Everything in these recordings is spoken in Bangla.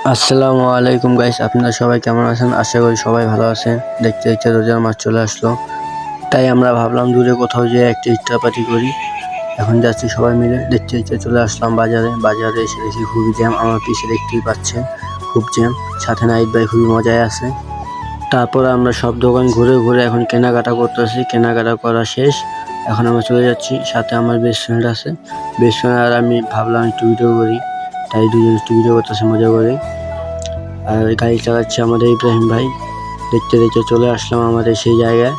আসসালামু আলাইকুম গাইস, আপনারা সবাই কেমন আছেন? আশা করি সবাই ভালো আছেন। দেখতে দেখতে রোজার মাস চলে আসলো, তাই আমরা ভাবলাম দূরে কোথাও যেয়ে একটা ইফতার পার্টি করি। এখন যাচ্ছি সবাই মিলে। দেখতে দেখতে চলে আসলাম বাজারে এসে দেখি খুবই জ্যাম। আমার পিছে দেখতেই পাচ্ছেন খুব জ্যাম। সাথে নাহিদ ভাই খুবই মজায় আছে। তারপর আমরা সব দোকান ঘুরে ঘুরে এখন কেনাকাটা করতেছি। কেনাকাটা করা শেষ, এখন আমরা চলে যাচ্ছি। সাথে আমার বেস্ট ফ্রেন্ড আছে। বেস্ট ফ্রেন্ড আর আমি ভাবলাম একটু ভিডিও করি, তাই দুজন একটু ভিডিও করতেছে মজা করে। আর গাড়ি চালাচ্ছে আমাদের ইব্রাহিম ভাই। দেখতে দেখতে চলে আসলাম আমাদের সেই জায়গায়।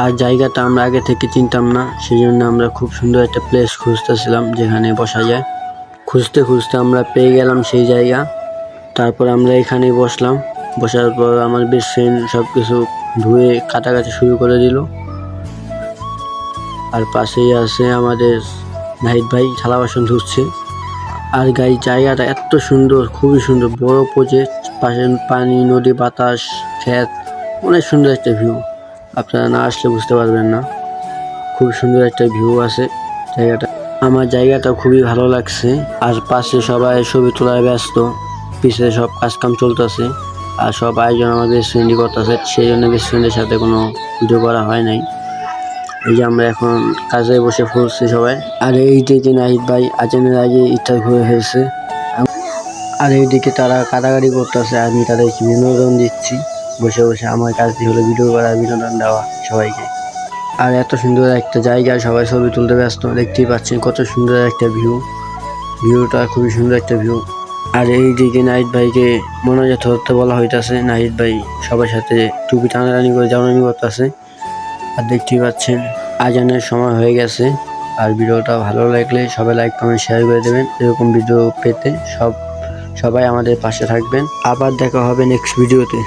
আর জায়গাটা আমরা আগে থেকে চিনতাম না, সেই জন্য আমরা খুব সুন্দর একটা প্লেস খুঁজতেছিলাম যেখানে বসা যায়। খুঁজতে খুঁজতে আমরা পেয়ে গেলাম সেই জায়গা। তারপর আমরা এখানেই বসলাম। বসার পর আমার বেস্ট ফ্রেন্ড সব কিছু ধুয়ে কাটাকাটি শুরু করে দিল। আর পাশেই আছে আমাদের নাহিদ ভাই, থালা বাসন ধুচ্ছে। আর জায়গাটা এত সুন্দর, খুবই সুন্দর, বড় প্রজেক্ট, পাশে পানি, নদী, বাতাস, ক্ষেত, অনেক সুন্দর একটা ভিউ। আপনারা না আসলে বুঝতে পারবেন না, খুব সুন্দর একটা ভিউ আছে জায়গাটা। আমার জায়গাটা খুবই ভালো লাগছে। আর পাশে সবাই ছবি তোলায় ব্যস্ত, পিছনে সব কাজকাম চলতেছে। আর সব আয়োজন আমার বেস্ট ফ্রেন্ডই করতেছে, সেই জন্য বেস্ট ফ্রেন্ডের সাথে কোনো ভিডিও করা হয় নাই। এই যে আমরা এখন কাজে বসে পড়ছি সবাই। আর এইদিকে নাহিদ ভাই আজানের আগে ইফতার ঘুরে ফেলছে। আর এইদিকে তারা কাটাকাটি করতেছে, আমি তাদেরকে বিনোদন দিচ্ছি বসে বসে। আমার কাজটি হলো ভিডিও করা, বিনোদন দেওয়া সবাইকে। আর এত সুন্দর একটা জায়গা, সবাই ছবি তুলতে ব্যস্ত। দেখতেই পাচ্ছেন কত সুন্দর একটা ভিউটা খুবই সুন্দর একটা ভিউ। আর এইদিকে নাহিদ ভাইকে মনোজাত ধরতে বলা হইতাছে। নাহিদ ভাই সবার সাথে টুপি টানাটানি করে জানানি করতেছে। আর দেখতেই পাচ্ছেন আজানের সময় হয়ে গেছে। আর ভিডিওটা ভালো লাগলে সবাই লাইক, কমেন্ট, শেয়ার করে দেবেন। এরকম ভিডিও পেতে সবাই আমাদের পাশে থাকবেন। আবার দেখা হবে নেক্সট ভিডিওতে।